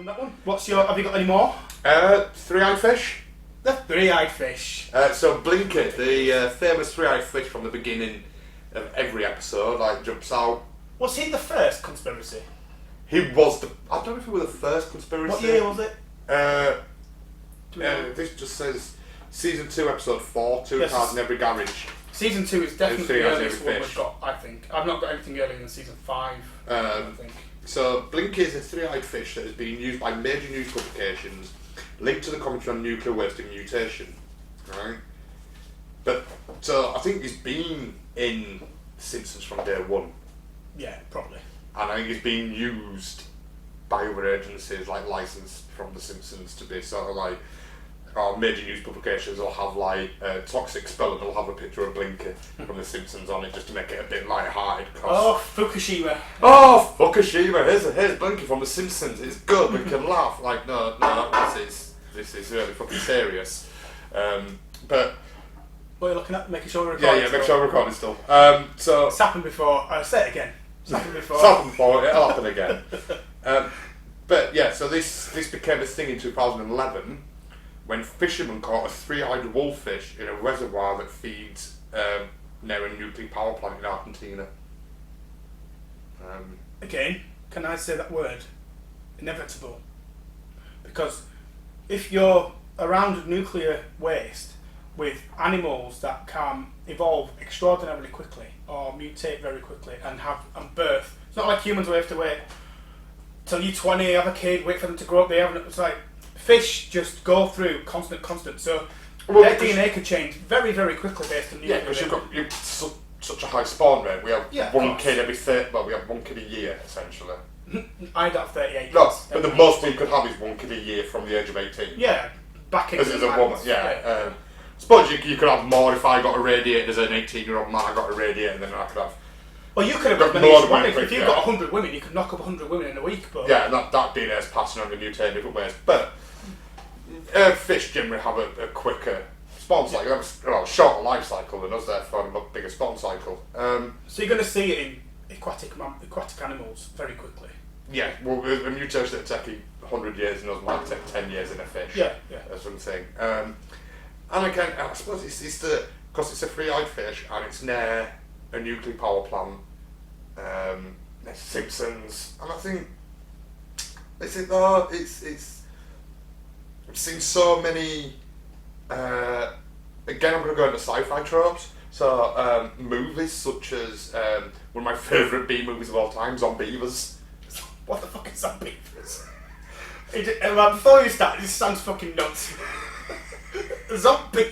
that one. Have you got any more? Three-Eyed Fish. The Three-Eyed Fish. So Blinky, the famous three-eyed fish from the beginning of every episode, like jumps out. Was he the first conspiracy? He was the. I don't know if he was the first conspiracy. What year was it? This just says season 2, episode 4. Two Yes. cars in every garage. Season 2 is definitely Three the Eyes earliest Every one Fish. we've got, I think. I've not got anything earlier than season 5, I think. So Blinky is a three-eyed fish that has been used by major news publications linked to the commentary on nuclear waste and mutation. Right? But so I think he's been in Simpsons from day one. Yeah, probably. And I think he's been used by other agencies, like licensed from The Simpsons to be sort of like, major news publications will have like Toxic Spell, they'll have a picture of Blinky from The Simpsons on it just to make it a bit light-hearted. Oh, Fukushima. Oh, Fukushima, here's Blinky from The Simpsons, it's good, we can laugh. Like, no, this is really fucking serious. But... What are you looking at? Making sure we're recording. Yeah, make sure we're recording still. So it's happened before. I'll say it again. It's happened before. It's happened before, it'll happen again. But yeah, so this became a thing in 2011 when fishermen caught a three-eyed wolffish in a reservoir that feeds near a nuclear power plant in Argentina. Again, can I say that word? Inevitable. Because if you're around nuclear waste with animals that can evolve extraordinarily quickly or mutate very quickly and birth, it's not like humans where you have to wait till you're 20, have a kid, wait for them to grow up. It's like fish just go through constant. So their DNA could change very, very quickly based on nuclear. Yeah, because you've such a high spawn rate. We have one kid every we have one kid a year essentially. I'd have 38. No, but the most we could have is one kid a year from the age of 18. Yeah, back in as a woman. Yeah. Suppose you could have more if I got irradiated as an 18-year-old man. I got irradiated, and then I could have. Well, you could have got many. If you got 100 women, you could knock up 100 women in a week. But yeah, and that DNA is passing on to mutate in different ways. But fish generally have a quicker spawn cycle. They have a shorter life cycle than us, therefore a much bigger spawn cycle. So you're going to see it in aquatic animals very quickly. Yeah, well, a mutation that takes 100 years in us might take 10 years in a fish. Yeah. That's what I'm saying. And again, I suppose because it's a three-eyed fish and it's near a nuclear power plant, near Simpsons, and I think I've seen so many. Again, I'm going to go into sci-fi tropes. So movies such as one of my favourite B movies of all time, Zombievers. What the fuck is Zombievers? Before you start, this sounds fucking nuts. A zombie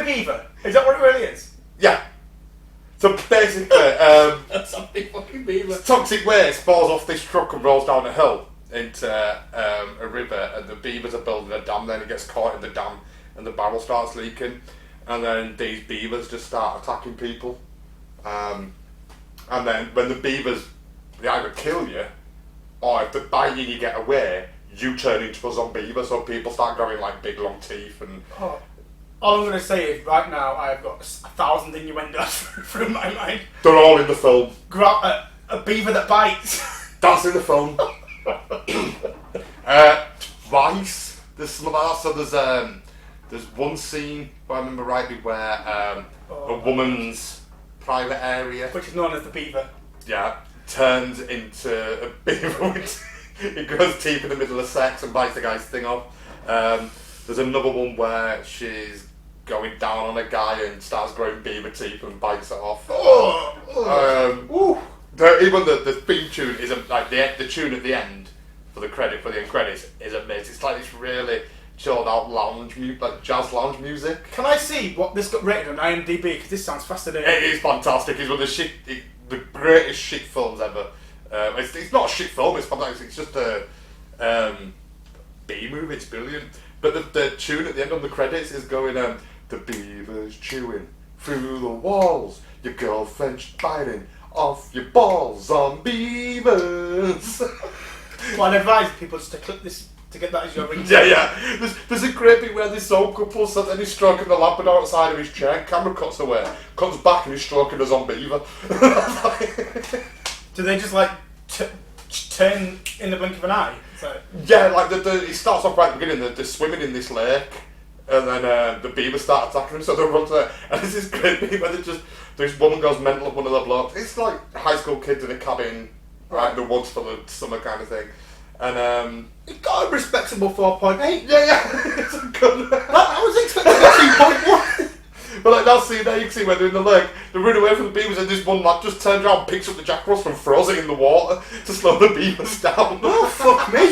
beaver. Is that what it really is? Yeah. So basically, a zombie fucking beaver. Toxic waste falls off this truck and rolls down a hill into a river, and the beavers are building a dam. Then it gets caught in the dam, and the barrel starts leaking, and then these beavers just start attacking people. And then when the beavers, they either kill you, or if they bite you and you get away, you turn into a zombie, so people start growing like big long teeth and. Oh. All I'm going to say is right now I've got 1,000 innuendos through my mind. They're all in the film. A beaver that bites. That's in the film. Vice. There's some of that. So there's one scene, if I remember rightly, where a woman's private area, which is known as the beaver. Yeah, turns into a beaver with it grows teeth in the middle of sex and bites the guy's thing off. There's another one where she's going down on a guy and starts growing beaver teeth and bites it off. Even the theme tune is like the tune at the end for the end credits is amazing. It's like this really chilled out lounge music, like jazz lounge music. Can I see what this got rated on IMDb? Because this sounds fascinating. It is fantastic. It's one of the greatest shit films ever. It's not a shit film. It's just a B movie. It's brilliant. But the tune at the end on the credits is going, the beaver's chewing through the walls, your girlfriend's biting off your balls on beavers. Well, I'd advise people just to click this to get that as your ringtone. Yeah. There's a great bit where this old couple sat and he's stroking the Labrador outside of his chair, camera cuts away, comes back and he's stroking a zombie beaver. Do they just like turn in the blink of an eye. So. Yeah, like it starts off right at the beginning. They're swimming in this lake, and then the beavers start attacking them. So they run to there, and there's this great bit where this woman goes mental at one of the blokes. It's like high school kids in a cabin, right in the woods for the summer kind of thing, and it got a respectable 4.8. yeah, it's a good. I was expecting a 2.1. But like that scene there, you can see where they're in the lake, they run away from the beavers, and this one lad just turns around, picks up the Jack Russell and throws it in the water to slow the beavers down. Oh, fuck me.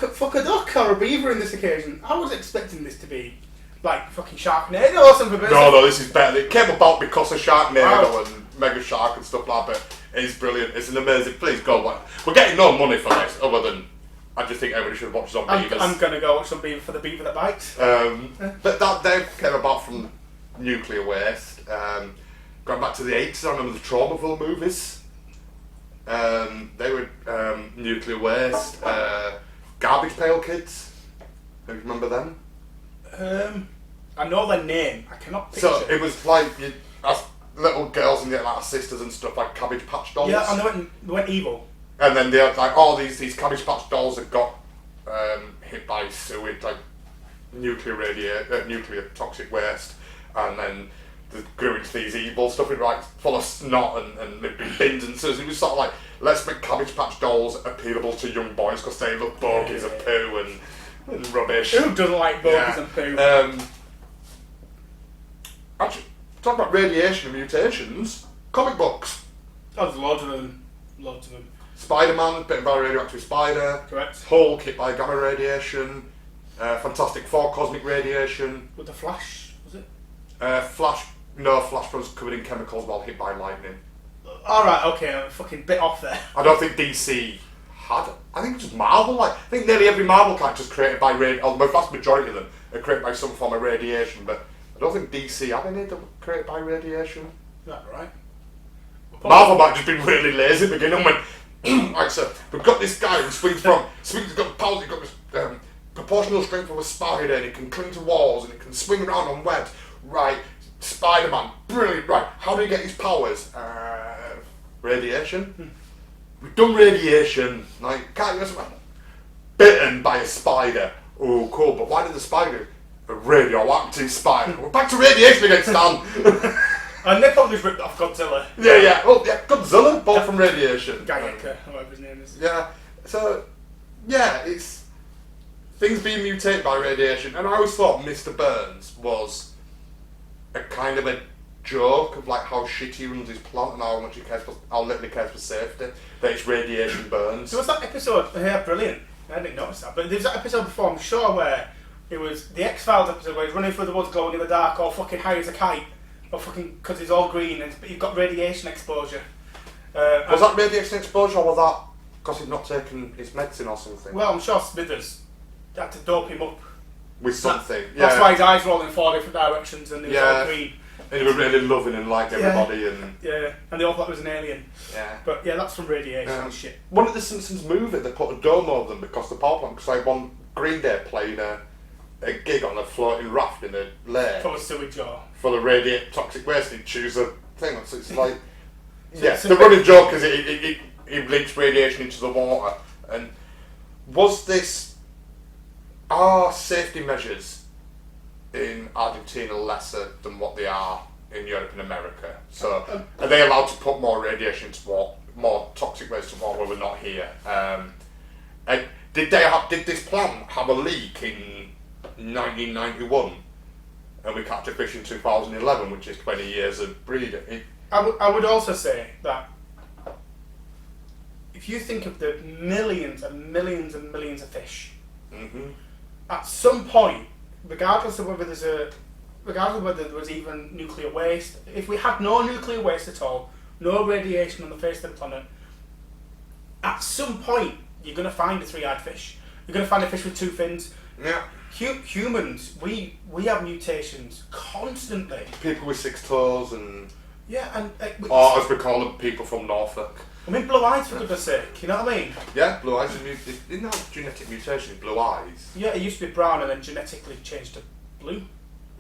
Fuck a duck or a beaver in this occasion. I was expecting this to be like fucking Sharknado or something. No, this is better. It came about because of Sharknado and Mega Shark and stuff like that. But it's brilliant. It's an amazing. Please go watch. We're getting no money for this, other than I just think everybody should watch some beavers. I'm gonna go watch some beaver for the beaver that bites. But that they came about from nuclear waste. Going back to the 80s, I remember the Traumaville movies. They were nuclear waste. Garbage Pail Kids. Do you remember them? I know their name. I cannot picture. So it was like as little girls and like sisters and stuff, like Cabbage Patch Dolls. Yeah, I know they went evil. And then they had like all these Cabbage Patch Dolls that got hit by sewage, like nuclear toxic waste, and then they grew into these evil stuff with like full of snot and lived in bins and so it was sort of like, let's make Cabbage Patch Dolls appealable to young boys because they look bogies and poo and rubbish. Who doesn't like bogies and poo? Actually, talk about radiation and mutations. Comic books. Oh, there's loads of them. Loads of them. Spider-Man, bitten by a radioactive spider. Correct. Hulk, hit by gamma radiation. Fantastic Four, cosmic radiation. With the Flash, was it? Flash was covered in chemicals while hit by lightning. Alright, okay, I'm fucking bit off there. I don't think DC had. I think just Marvel. Like, I think nearly every Marvel character is created by radiation. The vast majority of them are created by some form of radiation, but I don't think DC had any that were created by radiation. Is that right? Marvel might have just been really lazy at the beginning and went, right, so we've got this guy who swings, he's got powers, he's got this proportional strength of a spider, and he can cling to walls, and he can swing around on webs. Right, Spider-Man, brilliant, right, how do you get his powers? Radiation? We've done radiation, like, can't you just bitten by a spider. Oh, cool, but why did the spider? A radioactive spider. We're back to radiation again, Stan. And they probably ripped off Godzilla. Yeah. Oh, yeah, Godzilla, both from radiation. Gaiaka, whatever his name is. Yeah, so, yeah, it's things being mutated by radiation. And I always thought Mr. Burns was a kind of a joke of like how shit he runs his plant and how much he cares for, how little he cares for safety. That it's radiation burns. There was that episode, yeah, brilliant. I didn't notice that, but there was that episode before, I'm sure, where it was the X-Files episode where he's running through the woods glowing in the dark, all fucking high as a kite. Or fucking, because it's all green, and you've got radiation exposure. Was that radiation exposure, or was that because he'd not taken his medicine or something? Well, I'm sure Smithers had to dope him up. With something, That's why his eyes roll in 4 different directions, and he was all green. And he was really loving and liked everybody, and and they all thought he was an alien. Yeah. But yeah, that's from radiation and shit. One of the Simpsons movie, they put a dome over them because the power plant, because like one Green Day playing a gig on a floating raft in a lake. Full of sewage or... Full of toxic waste, he'd choose a thing. So it's like... So the running joke is he leaks radiation into the water. And was this... Are safety measures in Argentina lesser than what they are in Europe and America? So are they allowed to put more radiation into water, more toxic waste into water where we're not here? Did this plant have a leak in 1991, and we catch a fish in 2011, which is 20 years of breeding? I would also say that if you think of the millions and millions and millions of fish, at some point, regardless of whether there was even nuclear waste, if we had no nuclear waste at all, no radiation on the face of the planet, at some point you're going to find a three-eyed fish. You're going to find a fish with 2 fins. Yeah. Humans, we have mutations constantly. People with 6 toes and... Yeah, and... or as we call them, people from Norfolk. I mean, blue eyes, for goodness sake, you know what I mean? Yeah, blue eyes. Isn't that genetic mutation, blue eyes? Yeah, it used to be brown and then genetically changed to blue.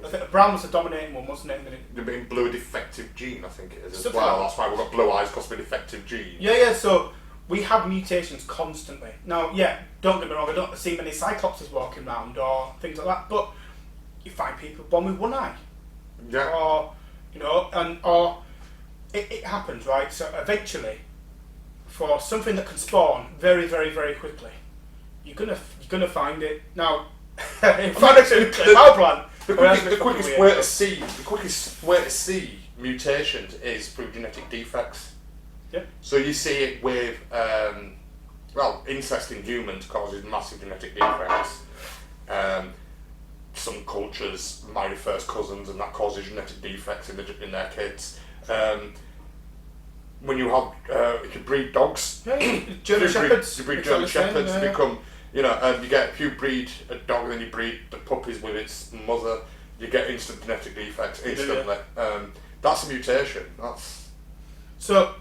I think brown was the dominating one, wasn't it? You mean blue defective gene, I think it is, as Something well. like That's why we've got blue eyes, because of a defective gene. Yeah, so we have mutations constantly. Now, yeah, don't get me wrong, I don't see many cyclopses walking around or things like that, but you find people born with one eye. Yeah. Or, you know, or it happens, right? So eventually, for something that can spawn very, very, very quickly, you're gonna find it. Now, if I look at the power plant, the quickest way to see mutations is through genetic defects. Yeah. So you see it with, incest in humans causes massive genetic defects. Some cultures marry first cousins, and that causes genetic defects in their kids. When you have, if you breed dogs, German shepherds, you breed German shepherds, they become, you get, if you breed a dog and then you breed the puppies with its mother, you get instant genetic defects instantly. That's a mutation. So,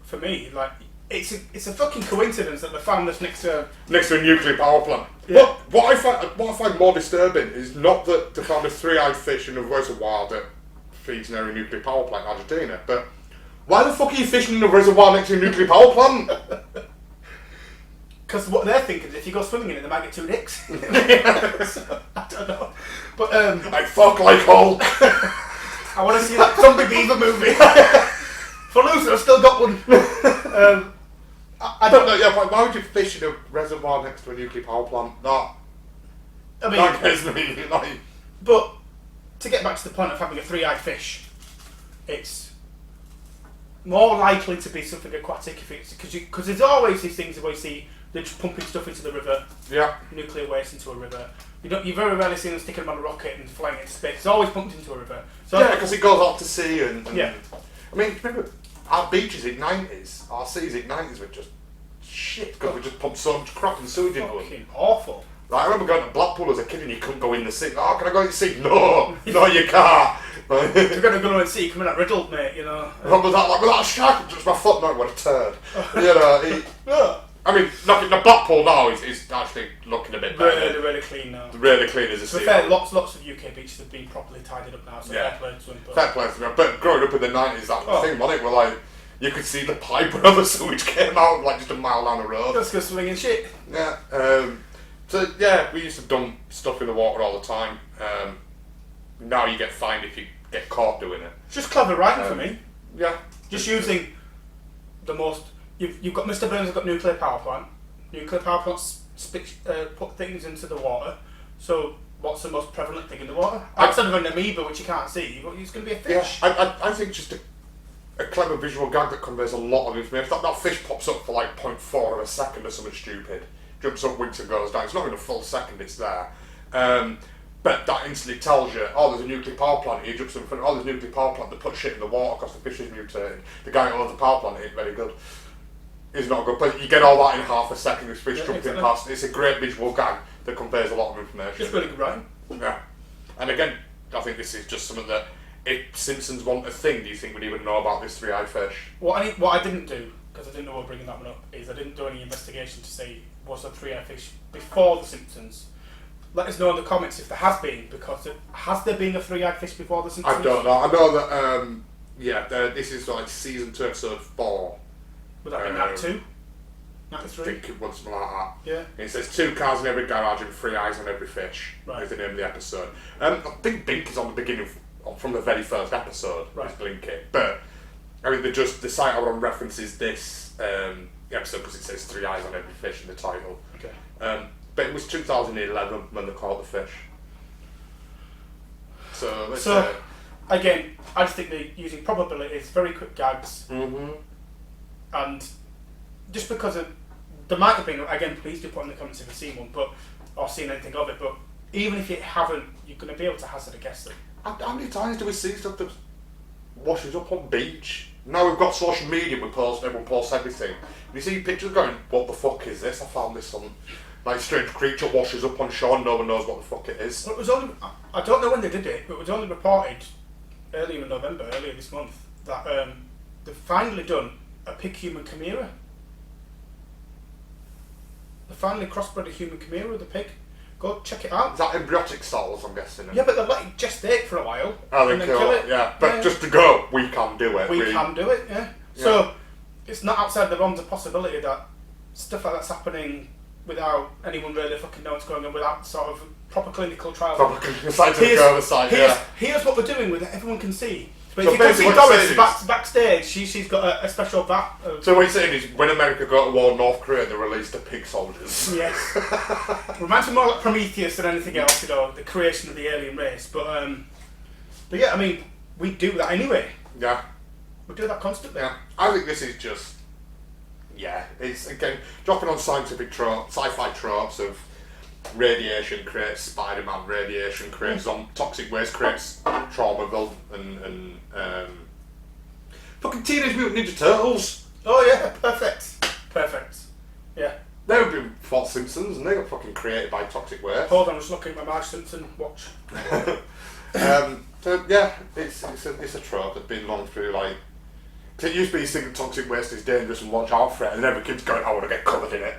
for me, like, it's a fucking coincidence that they found this next to a nuclear power plant. Yeah. What I find more disturbing is not that they found a three-eyed fish in a reservoir that feeds near a nuclear power plant in Argentina, but why the fuck are you fishing in a reservoir next to a nuclear power plant? Because what they're thinking is if you go swimming in it, they might get two dicks. So, I don't know. But I fuck like Hull. I want to see that zombie beaver movie. For loser, I've still got one. I don't know. Yeah, but why would you fish in a reservoir next to a nuclear power plant? That gets me. Like, but to get back to the point of having a three-eyed fish, it's more likely to be something aquatic if it's because there's always these things where you see they're just pumping stuff into the river, nuclear waste into a river. You very rarely see them sticking them on a rocket and flying it into space. It's always pumped into a river. So yeah, because it goes out to sea and yeah. I mean, remember our beaches in '90s, our seas in '90s were just shit because we just pumped so much crap and sewage into them. Fucking awful. Like, I remember going to Blackpool as a kid and you couldn't go in the sea. Oh, can I go in the sea? No, you can't. You're going to go in the sea, coming out riddled, mate, you know. What was that like? Was that a shark? Just my foot? No, what a turd. I mean, the Blackpool now is actually looking a bit better. Really clean now. Really clean as a sea. To be fair, lots of UK beaches have been properly tidied up now, so fair play to them. Fair play to them. But growing up in the 90s, that was the thing, wasn't it? Where, like, you could see the pipe where the sewage came out, like, just a mile down the road. Just go swinging shit. Yeah. So, yeah, we used to dump stuff in the water all the time. Now you get fined if you get caught doing it. It's just clever writing for me. Yeah. Just using the most... You've got Mr. Burns has got nuclear power plant. Nuclear power plants put things into the water. So what's the most prevalent thing in the water? Outside of an amoeba, which you can't see, it's going to be a fish. Yeah, I think just a clever visual gag that conveys a lot of information. That fish pops up for like 0.4 of a second or something stupid. Jumps up, winks and goes down. It's not in a full second, it's there. But that instantly tells you, oh, there's a nuclear power plant. He jumps in front, oh, there's a nuclear power plant. They put shit in the water because the fish is mutated. The guy who owns the power plant ain't very good. Is not good, but you get all that in half a second. This fish jumping past. It's a great visual gag that conveys a lot of information. It's really good writing. Yeah, and again, I think this is just something that if Simpsons want a thing, do you think we'd even know about this three-eyed fish? What I didn't do, because I didn't know we were bringing that one up, is I didn't do any investigation to say was a three-eyed fish before the Simpsons. Let us know in the comments if there has been, because has there been a three-eyed fish before the Simpsons? I don't know. I know that this is like season 2, episode 4. Would that be Nat 2? Nat 3? I think it was something like that. Yeah. It says 2 cars in every garage and 3 eyes on every fish. Right. Is the name of the episode. I think Bink is on the beginning from the very first episode. Right. Is Blinky. But I mean, the site I want to reference is this episode because it says 3 eyes on every fish in the title. Okay. But it was 2011 when they caught the fish. So again, I just think they're using probabilities, very quick gags. Mm-hmm. And just because there might have been, again, please do put in the comments if you've seen one, or seen anything of it, but even if you haven't, you're going to be able to hazard a guess them. How many times do we see stuff that washes up on beach? Now we've got social media, everyone posts everything. You see pictures going, what the fuck is this? I found this on, like, strange creature washes up on shore and no one knows what the fuck it is. Well, it was only, I don't know when they did it, but it was only reported earlier this month, that they've finally done a pig-human chimera. They finally crossbred a human chimera with a pig. Go check it out. Is that embryotic cells, I'm guessing? Yeah, but they let it gestate for a while. Oh, and they then kill it. Yeah, but just to go, we can do it. We can do it, yeah. So, it's not outside the realms of possibility that stuff like that's happening without anyone really fucking knowing what's going on, without sort of proper clinical trials. Here's what we're doing with it, everyone can see. But if you can see Doris backstage, she's got a special vat. So what you're saying is, when America got to war North Korea, they released the pig soldiers. Yes. Reminds me more like Prometheus than anything else, you know, the creation of the alien race. But yeah, I mean, we do that anyway. Yeah. We do that constantly. Yeah. I think this is just, it's again dropping on scientific sci-fi tropes of radiation creates Spider-Man, radiation creates toxic waste creates Traumaville, and fucking Teenage Mutant Ninja Turtles. Oh yeah, perfect. Yeah. They would be fought Simpsons, and they got fucking created by toxic waste. Hold on, I'm just looking at my Marge Simpson watch. So yeah, it's a trope that's been long through like. It used to be you think toxic waste is dangerous and watch out for it, and every kid's going, I want to get covered in it.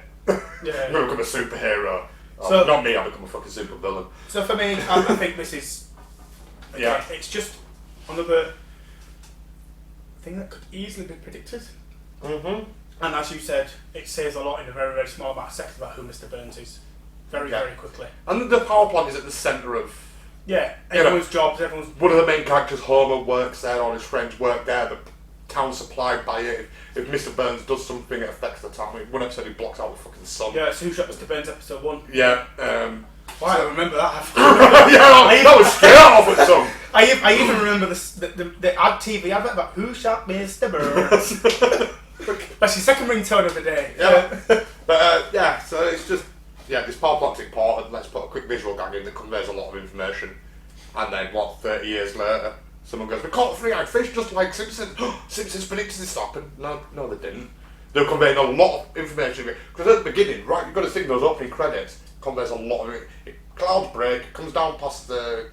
Yeah. I'm going to become a superhero. So, not me, I'll become a fucking super villain. So for me, I think this is... Okay, it's just another thing that could easily be predicted. Mm-hmm. And as you said, it says a lot in a very, very small amount of seconds about who Mr. Burns is. Very quickly. And the power plant is at the centre of... Yeah, everyone's jobs, everyone's... One of the main characters, Homer, works there, all his friends work there, the town's supplied by it. If Mr. Burns does something, it affects the town. One episode he blocks out the fucking sun. Yeah, it's Who Shot Mr. Burns episode 1. Yeah. Why, I remember that. That was straight off at some. I even remember the ad TV advert about Who Shot Mr. Burns. That's your second ringtone of the day. Yeah. But so it's just, this power plant's important. Let's put a quick visual gag in that conveys a lot of information. And then, 30 years later, someone goes, we caught a three-eyed fish just like Simpsons. Simpsons predicted this to happen. No, they didn't. They're conveying a lot of information. Because at the beginning, right, you've got to think those opening credits conveys a lot of it. Clouds break, comes down past the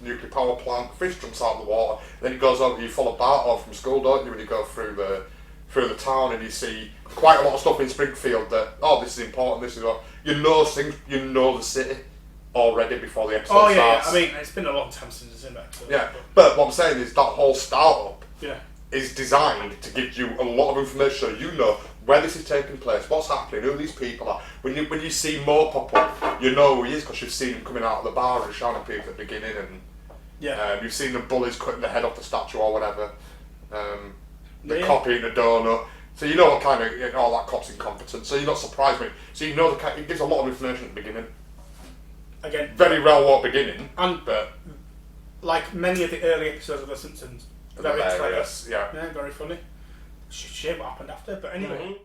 nuclear power plant, fish jumps out of the water, then it goes over, you follow Bart off from school, don't you, when you go through the town and you see quite a lot of stuff in Springfield that, this is important, this is what, you know things, you know the city already before the episode starts. Yeah, I mean, it's been a long time since it's in that. But what I'm saying is that whole startup Yeah. is designed to give you a lot of information so you know where this is taking place, what's happening, who these people are. When you see Mo pop up, you know who he is because you've seen him coming out of the bar and shouting at people at the beginning, and you've seen the bullies cutting the head off the statue or whatever. The cop eating a donut. So you know what kind of, that cop's incompetent, so you're not surprised when so you know it gives a lot of information at the beginning. Again, very well what beginning, but like many of the early episodes of The Simpsons, very clever. Yeah, very funny. Shame what happened after, but anyway.